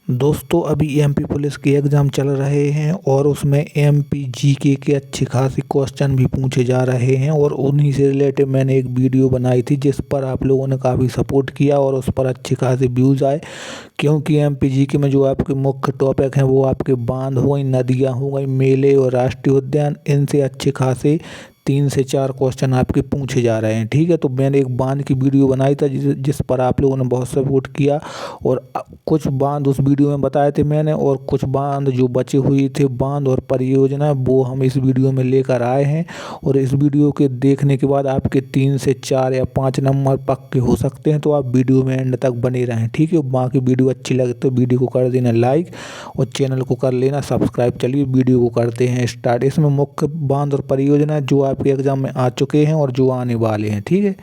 दोस्तों अभी MP police के एग्ज़ाम चल रहे हैं और उसमें एमपी जीके के अच्छे खासे क्वेश्चन भी पूछे जा रहे हैं और उन्हीं से रिलेटेड मैंने एक वीडियो बनाई थी जिस पर आप लोगों ने काफ़ी सपोर्ट किया और उस पर अच्छे खासे व्यूज़ आए। क्योंकि एमपी जीके में जो आपके मुख्य टॉपिक हैं वो आपके बांध हो गई, नदियाँ हो गई, मेले और राष्ट्रीय उद्यान, इनसे अच्छे खासे 3 से 4 क्वेश्चन आपके पूछे जा रहे हैं। ठीक है, तो मैंने एक बांध की वीडियो बनाई था जिस पर आप लोगों ने बहुत सपोर्ट किया और कुछ बांध उस वीडियो में बताए थे मैंने और कुछ बांध जो बचे हुए थे बांध और परियोजना वो हम इस वीडियो में लेकर आए हैं। और इस वीडियो के देखने के बाद आपके 3 से 4 या 5 नंबर पक्के हो सकते हैं, तो आप वीडियो में एंड तक बने रहें। ठीक है, बाकी वीडियो अच्छी लगे तो वीडियो को कर देना लाइक और चैनल को कर लेना सब्सक्राइब। चलिए वीडियो को करते हैं स्टार्ट। इसमें मुख्य बांध और परियोजना जो आपके एग्जाम में आ चुके हैं और जो आने वाले हैं। ठीक है,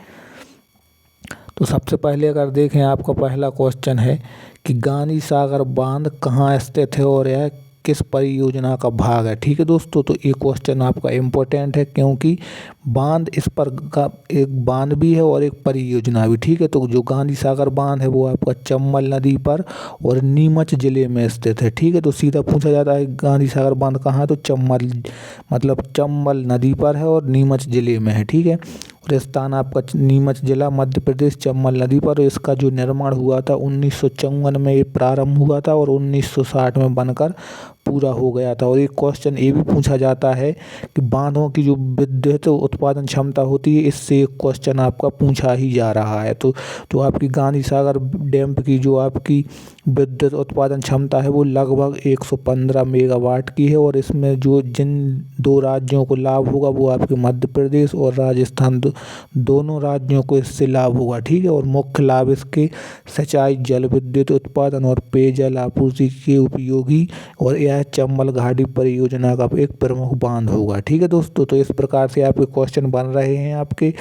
तो सबसे पहले अगर देखें आपका पहला क्वेश्चन है कि गांधी सागर बांध कहाँ स्थित है और यह किस परियोजना का भाग है। ठीक है दोस्तों, तो ये क्वेश्चन आपका इम्पोर्टेंट है क्योंकि बांध इस पर का एक बांध भी है और एक परियोजना भी। ठीक है, तो जो गांधी सागर बांध है वो आपका चंबल नदी पर और नीमच जिले में स्थित है। ठीक है, तो सीधा पूछा जाता है गांधी सागर बांध कहाँ है, तो चंबल नदी पर है और नीमच जिले में है। ठीक है, और स्थान आपका नीमच जिला मध्य प्रदेश चंबल नदी पर। इसका जो निर्माण हुआ था 1954 में ये प्रारंभ हुआ था और 1960 में बनकर पूरा हो गया था। और एक क्वेश्चन ये भी पूछा जाता है कि बांधों की जो विद्युत उत्पादन क्षमता होती है, इससे एक क्वेश्चन आपका पूछा ही जा रहा है। तो आपकी गांधी सागर डैम की जो आपकी विद्युत उत्पादन क्षमता है वो लगभग 115 मेगावाट की है और इसमें जो जिन 2 राज्यों को लाभ होगा वो आपके मध्य प्रदेश और राजस्थान, दोनों राज्यों को इससे लाभ होगा। ठीक है, और मुख्य लाभ इसके सिंचाई, जल विद्युत उत्पादन और पेयजल आपूर्ति के उपयोगी और यह चंबल घाटी परियोजना का एक प्रमुख बांध होगा। ठीक है दोस्तों, तो इस प्रकार से आपके क्वेश्चन बन रहे हैं आपके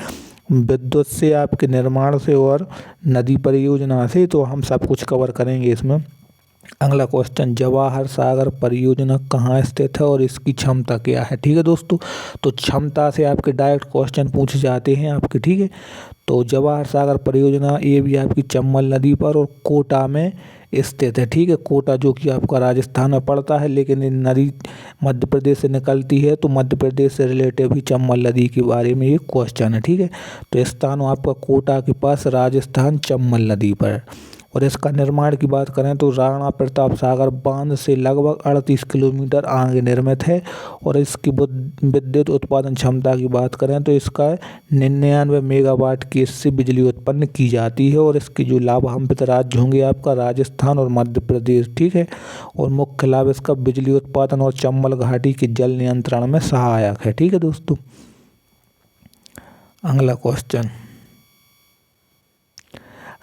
विद्युत से, आपके निर्माण से और नदी परियोजना से। तो हम सब कुछ कवर करेंगे इसमें। अगला क्वेश्चन, जवाहर सागर परियोजना कहाँ स्थित है और इसकी क्षमता क्या है। ठीक है दोस्तों, तो क्षमता से आपके डायरेक्ट क्वेश्चन पूछे जाते हैं आपके। ठीक है, तो जवाहर सागर परियोजना ये भी आपकी चंबल नदी पर और कोटा में स्थित है। ठीक है, कोटा जो कि आपका राजस्थान में पड़ता है लेकिन ये नदी मध्य प्रदेश से निकलती है, तो मध्य प्रदेश से रिलेटेड भी चंबल नदी के बारे में ये क्वेश्चन है। ठीक है, तो स्थान आपका कोटा के पास राजस्थान चंबल नदी पर। और इसका निर्माण की बात करें तो राणा प्रताप सागर बांध से लगभग 38 किलोमीटर आगे निर्मित है। और इसकी विद्युत उत्पादन क्षमता की बात करें तो इसका 99 मेगावाट की इससे बिजली उत्पन्न की जाती है। और इसके जो लाभान्वित राज्य होंगे आपका राजस्थान और मध्य प्रदेश। ठीक है, और मुख्य लाभ इसका बिजली उत्पादन और चंबल घाटी के जल नियंत्रण में सहायक है। ठीक है दोस्तों, अगला क्वेश्चन,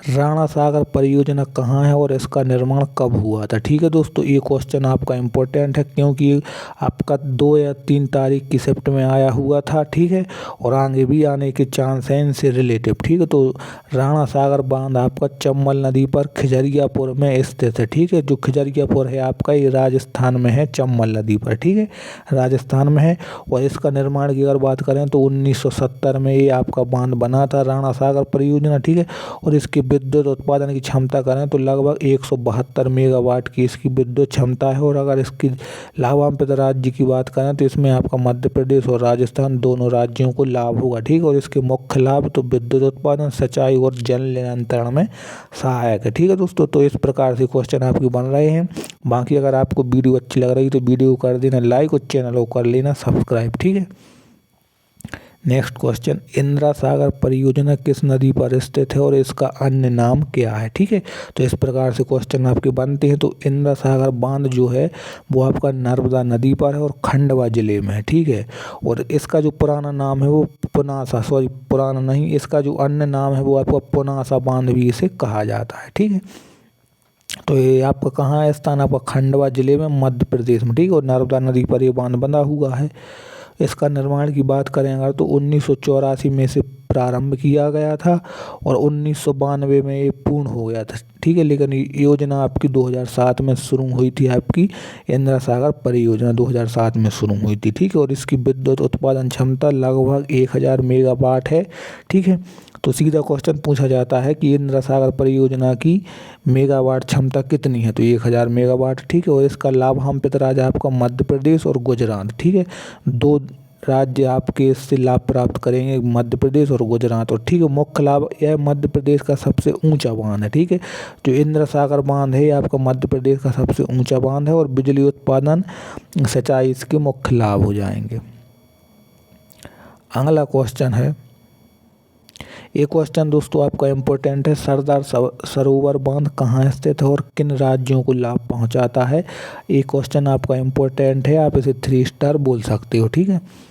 राणा सागर परियोजना कहाँ है और इसका निर्माण कब हुआ था। ठीक है दोस्तों, ये क्वेश्चन आपका इम्पोर्टेंट है क्योंकि आपका 2 या 3 तारीख की शिफ्ट में आया हुआ था। ठीक है, और आगे भी आने के चांस हैं इनसे रिलेटिव। ठीक है, तो राणा सागर बांध आपका चंबल नदी पर खिजरियापुर में स्थित है। ठीक है, जो खिजरियापुर है आपका ये राजस्थान में है, चंबल नदी पर। ठीक है, राजस्थान में है। और इसका निर्माण की अगर बात करें तो 1970 में ये आपका बांध बना था राणा सागर परियोजना। ठीक है, और इसके विद्युत उत्पादन की क्षमता करें तो लगभग 172 मेगावाट की इसकी विद्युत क्षमता है। और अगर इसकी लाभान्वित राज्य की बात करें तो इसमें आपका मध्य प्रदेश और राजस्थान दोनों राज्यों को लाभ होगा। ठीक है, और इसके मुख्य लाभ तो विद्युत उत्पादन, सिंचाई और जल नियंत्रण में सहायक है। ठीक है दोस्तों, तो इस प्रकार से क्वेश्चन आपके बन रहे हैं। बाकी अगर आपको वीडियो अच्छी लग रही तो वीडियो को कर देना लाइक और चैनल को कर लेना सब्सक्राइब। ठीक है, नेक्स्ट क्वेश्चन, इंदिरा सागर परियोजना किस नदी पर स्थित है और इसका अन्य नाम क्या है। ठीक है, तो इस प्रकार से क्वेश्चन आपके बनते हैं। तो इंदिरा सागर बांध जो है वो आपका नर्मदा नदी पर है और खंडवा जिले में है। ठीक है, और इसका जो पुराना नाम है वो पुराना नहीं, इसका जो अन्य नाम है वो आपका पुनासा बांध भी इसे कहा जाता है। ठीक है, तो ये आपका कहाँ है स्थान, आपका खंडवा जिले में मध्य प्रदेश में। ठीक है, और नर्मदा नदी पर ये बांध बंधा हुआ है। इसका निर्माण की बात करें अगर तो 1984 में से प्रारंभ किया गया था और 1992 में ये पूर्ण हो गया था। ठीक है, लेकिन योजना आपकी 2007 में शुरू हुई थी, आपकी इंदिरा सागर परियोजना 2007 में शुरू हुई थी। ठीक है, और इसकी विद्युत उत्पादन क्षमता लगभग 1000 मेगावाट है। ठीक है, तो सीधा क्वेश्चन पूछा जाता है कि इंदिरा सागर परियोजना की मेगावाट क्षमता कितनी है, तो 1000 मेगावाट, ठीक है। और इसका लाभान्वित राज्य आपका मध्य प्रदेश और गुजरात, ठीक है। दो राज्य आपके इससे लाभ प्राप्त करेंगे, मध्य प्रदेश और गुजरात। और ठीक है, मुख्य लाभ यह मध्य प्रदेश का सबसे ऊंचा बांध है, ठीक है। जो इंदिरा सागर बांध है ये आपका मध्य प्रदेश का सबसे ऊंचा बांध है और बिजली उत्पादन सिंचाई इसके मुख्य लाभ हो जाएंगे। अगला क्वेश्चन है, ये क्वेश्चन दोस्तों आपका इम्पोर्टेंट है, सरदार सरोवर बांध कहाँ स्थित है और किन राज्यों को लाभ पहुंचाता है। ये क्वेश्चन आपका इम्पोर्टेंट है, आप इसे 3 स्टार बोल सकते हो, ठीक है।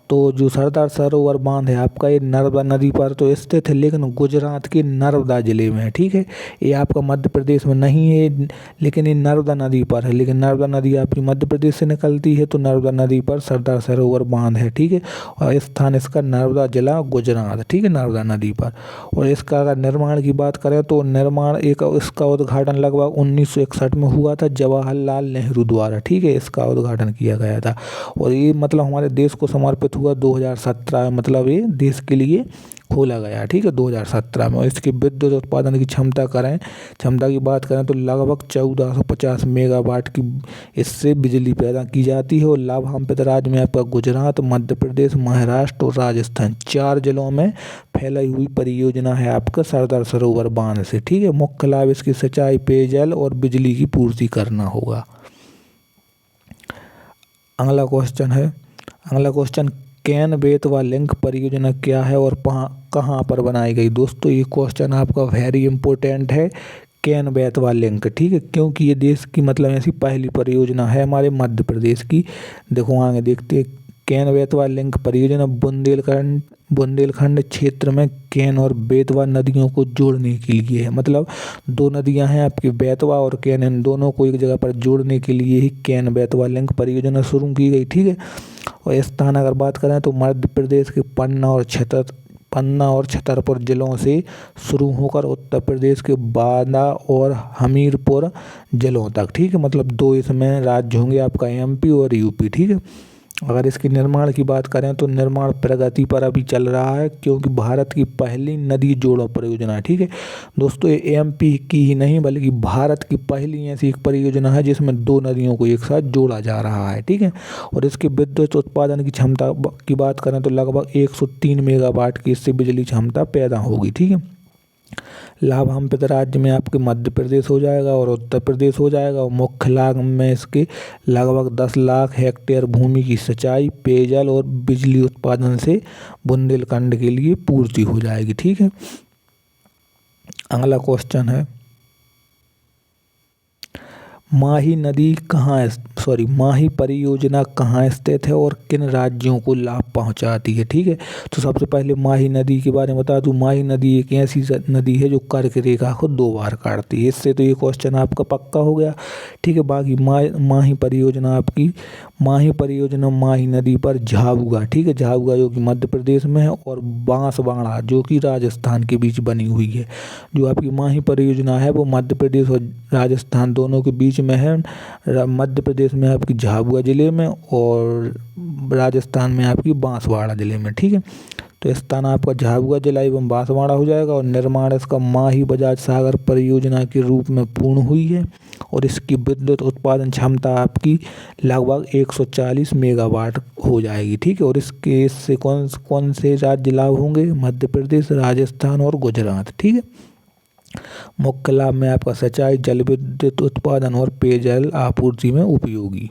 तो जो सरदार सरोवर बांध है आपका ये नर्मदा नदी पर तो स्थित है, लेकिन गुजरात के नर्मदा जिले में है, ठीक है। ये आपका मध्य प्रदेश में नहीं है, लेकिन ये नर्मदा नदी पर है। लेकिन नर्मदा नदी आपकी मध्य प्रदेश से निकलती है, तो नर्मदा नदी पर सरदार सरोवर बांध है, ठीक है। और स्थान इसका नर्मदा जिला गुजरात, ठीक है, नर्मदा नदी पर। और इसका अगर निर्माण की बात करें तो निर्माण इसका उद्घाटन लगभग 1961 में हुआ था जवाहरलाल नेहरू द्वारा, ठीक है, इसका उद्घाटन किया गया था। और ये मतलब हमारे देश को समर्पित हुआ 2017, मतलब ये देश के लिए खोला गया, ठीक है, 2017 में। और इसकी विद्युत उत्पादन की क्षमता की बात करें तो लगभग 1450 मेगावाट की इससे बिजली पैदा की जाती है। और लाभान्वित राज्य में आपका गुजरात, मध्य प्रदेश, महाराष्ट्र और राजस्थान 4 जिलों में फैलाई हुई परियोजना है आपका सरदार सरोवर बांध से, ठीक है। मुख्य लाभ इसकी सिंचाई, पेयजल और बिजली की पूर्ति करना होगा। अगला क्वेश्चन केन बेतवा लिंक परियोजना क्या है और कहाँ पर बनाई गई। दोस्तों ये क्वेश्चन आपका वेरी इंपॉर्टेंट है, केन बेतवा लिंक, ठीक है, क्योंकि ये देश की मतलब ऐसी पहली परियोजना है हमारे मध्य प्रदेश की। देखो आगे देखते हैं, केन बेतवा लिंक परियोजना बुंदेलखंड क्षेत्र में केन और बेतवा नदियों को जोड़ने के लिए है। मतलब 2 नदियां हैं आपकी, बेतवा और केन, इन दोनों को एक जगह पर जोड़ने के लिए ही केन बेतवा लिंक परियोजना शुरू की गई, ठीक है। और स्थान अगर बात करें तो मध्य प्रदेश के पन्ना और छतरपुर जिलों से शुरू होकर उत्तर प्रदेश के बांदा और हमीरपुर जिलों तक, ठीक है। मतलब 2 इसमें राज्य होंगे आपका, MP और UP, ठीक है। अगर इसके निर्माण की बात करें तो निर्माण प्रगति पर अभी चल रहा है, क्योंकि भारत की पहली नदी जोड़ो परियोजना है, ठीक है। दोस्तों ये MP की ही नहीं बल्कि भारत की पहली ऐसी एक परियोजना है जिसमें 2 नदियों को एक साथ जोड़ा जा रहा है, ठीक है। और इसकी विद्युत उत्पादन की क्षमता की बात करें तो लगभग 103 मेगावाट की इससे बिजली क्षमता पैदा होगी, ठीक है। लाभान्वित राज्य में आपके मध्य प्रदेश हो जाएगा और उत्तर प्रदेश हो जाएगा। और मुख्य लाभ में इसके लगभग 10 लाख हेक्टेयर भूमि की सिंचाई, पेयजल और बिजली उत्पादन से बुंदेलखंड के लिए पूर्ति हो जाएगी, ठीक है। अगला क्वेश्चन है, माही परियोजना कहाँ स्थित है और किन राज्यों को लाभ पहुँचाती है, ठीक है। तो सबसे पहले माही नदी के बारे में बता दूँ। माही नदी एक ऐसी नदी है जो कर्क रेखा को 2 बार काटती है। इससे तो ये क्वेश्चन आपका पक्का हो गया, ठीक है। बाकी माही परियोजना माही नदी पर झाबुआ, ठीक है, झाबुआ जो कि मध्य प्रदेश में है, और बांसवाड़ा जो कि राजस्थान के बीच बनी हुई है। जो आपकी माही परियोजना है वो मध्य प्रदेश और राजस्थान दोनों के बीच में है। मध्य प्रदेश में आपकी झाबुआ जिले में और राजस्थान में आपकी बांसवाड़ा जिले में, ठीक है। तो स्थान आपका झाबुआ जिला एवं बांसवाड़ा हो जाएगा। और निर्माण इसका माही बजाज सागर परियोजना के रूप में पूर्ण हुई है। और इसकी विद्युत उत्पादन क्षमता आपकी लगभग 140 मेगावाट हो जाएगी, ठीक है। और इससे कौन से राज्य लाभ होंगे, मध्य प्रदेश, राजस्थान और गुजरात, ठीक है। मुख्य लाभ में आपका सिंचाई, जल विद्युत उत्पादन और पेयजल आपूर्ति में उपयोगी।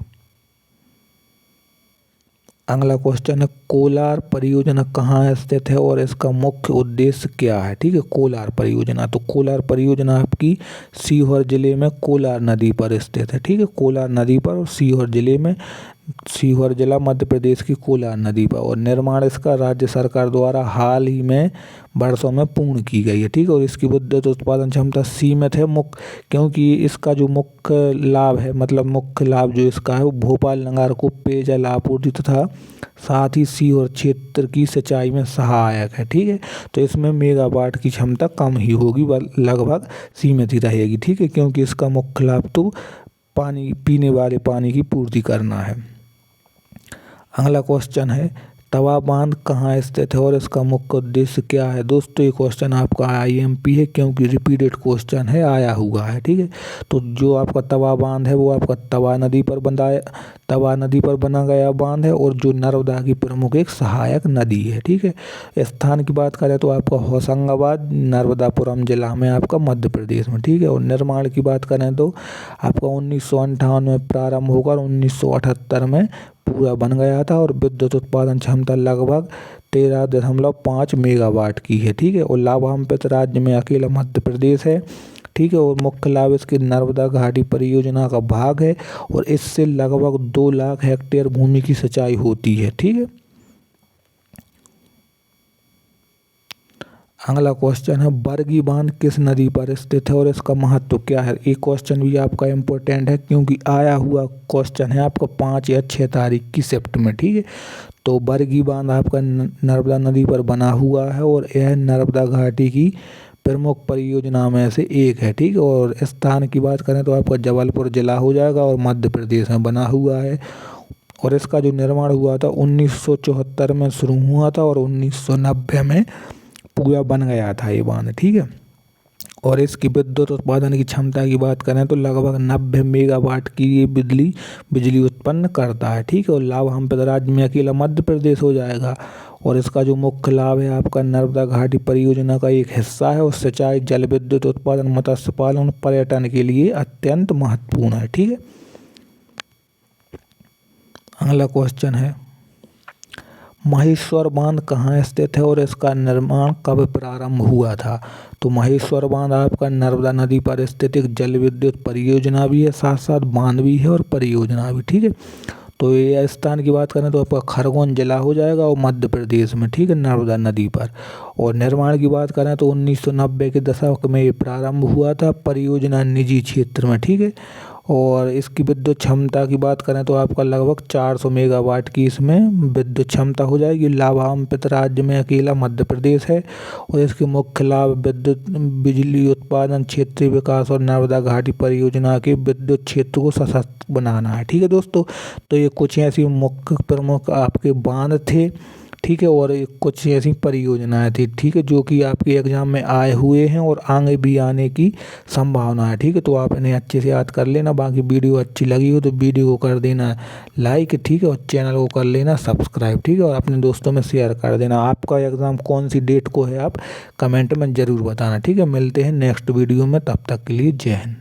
अगला क्वेश्चन है, कोलार परियोजना कहाँ स्थित है और इसका मुख्य उद्देश्य क्या है, ठीक है। कोलार परियोजना आपकी सीहोर जिले में कोलार नदी पर स्थित है, ठीक है। कोलार नदी पर और सीहोर जिला मध्य प्रदेश की कोलार नदी पर। और निर्माण इसका राज्य सरकार द्वारा हाल ही में वर्षों में पूर्ण की गई है, ठीक है। और इसकी विद्युत उत्पादन क्षमता सीमित है, क्योंकि इसका जो मुख्य लाभ जो इसका है वो भोपाल नगर को पेयजल आपूर्ति तथा साथ ही सीहोर क्षेत्र की सिंचाई में सहायक है, ठीक है। तो इसमें मेगावाट की क्षमता कम ही होगी, लगभग सीमित ही रहेगी, ठीक है, क्योंकि इसका मुख्य लाभ तो पीने वाले पानी की पूर्ति करना है। अगला क्वेश्चन है, तवा बांध कहाँ स्थित है और इसका मुख्य उद्देश्य क्या है। दोस्तों ये क्वेश्चन आपका IMP है, क्योंकि रिपीटेड क्वेश्चन है, आया हुआ है। ठीक है, तो जो आपका तवा बांध है वो आपका तवा नदी पर बना गया बांध है, और जो नर्मदा की प्रमुख एक सहायक नदी है। ठीक है, स्थान की बात करें तो आपका होशंगाबाद नर्मदापुरम जिला में आपका मध्य प्रदेश में। ठीक है, और निर्माण की बात करें तो आपका 1958 में प्रारंभ होकर 1978 में पूरा बन गया था, और विद्युत उत्पादन क्षमता लगभग 13.5 मेगावाट की है। ठीक है, और लाभान्वित राज्य में अकेला मध्य प्रदेश है। ठीक है, और मुख्य लाभ इसकी नर्मदा घाटी परियोजना का भाग है, और इससे लगभग 2 लाख हेक्टेयर भूमि की सिंचाई होती है। ठीक है, अगला क्वेश्चन है बरगी बांध किस नदी पर स्थित है और इसका महत्व क्या है। ये क्वेश्चन भी आपका इम्पोर्टेंट है, क्योंकि आया हुआ क्वेश्चन है आपका 5 या 6 तारीख की शिफ्ट में। ठीक है, तो बरगी बांध आपका नर्मदा नदी पर बना हुआ है, और यह नर्मदा घाटी की प्रमुख परियोजना में से एक है। ठीक है, और स्थान की बात करें तो आपका जबलपुर जिला हो जाएगा, और मध्य प्रदेश में बना हुआ है। और इसका जो निर्माण हुआ था 1974 में शुरू हुआ था, और 1990 में पूरा बन गया था ये बांध। ठीक है, और इसकी विद्युत उत्पादन की क्षमता की बात करें तो लगभग 90 मेगावाट की ये बिजली उत्पन्न करता है। ठीक है, और लाभान्वित राज्य में अकेला मध्य प्रदेश हो जाएगा। और इसका जो मुख्य लाभ है आपका नर्मदा घाटी परियोजना का एक हिस्सा है, और सिंचाई, जल विद्युत उत्पादन, मत्स्य पालन, पर्यटन के लिए अत्यंत महत्वपूर्ण है। ठीक है, अगला क्वेश्चन है महेश्वर बांध कहाँ स्थित है और इसका निर्माण कब प्रारंभ हुआ था। तो महेश्वर बांध आपका नर्मदा नदी पर स्थित एक जल विद्युत परियोजना भी है, साथ साथ बांध भी है और परियोजना भी। ठीक है, तो ये स्थान की बात करें तो आपका खरगोन जिला हो जाएगा, और मध्य प्रदेश में। ठीक है, नर्मदा नदी पर। और निर्माण की बात करें तो 1990 के दशक में ये प्रारंभ हुआ था, परियोजना निजी क्षेत्र में। ठीक है, और इसकी विद्युत क्षमता की बात करें तो आपका लगभग 400 मेगावाट की इसमें विद्युत क्षमता हो जाएगी। लाभान्वित राज्य में अकेला मध्य प्रदेश है, और इसके मुख्य लाभ विद्युत, बिजली उत्पादन, क्षेत्रीय विकास और नर्मदा घाटी परियोजना के विद्युत क्षेत्र को सशक्त बनाना है। ठीक है दोस्तों, तो ये कुछ ऐसी मुख्य प्रमुख आपके बांध थे। ठीक है, और कुछ ऐसी परियोजनाएं थी। ठीक है, जो कि आपके एग्जाम में आए हुए हैं और आगे भी आने की संभावना है। ठीक है, तो आप इन्हें अच्छे से याद कर लेना। बाकी वीडियो अच्छी लगी हो तो वीडियो को कर देना लाइक। ठीक है, और चैनल को कर लेना सब्सक्राइब। ठीक है, और अपने दोस्तों में शेयर कर देना। आपका एग्ज़ाम कौन सी डेट को है आप कमेंट में ज़रूर बताना। ठीक है, मिलते हैं नेक्स्ट वीडियो में, तब तक के लिए जय हिंद।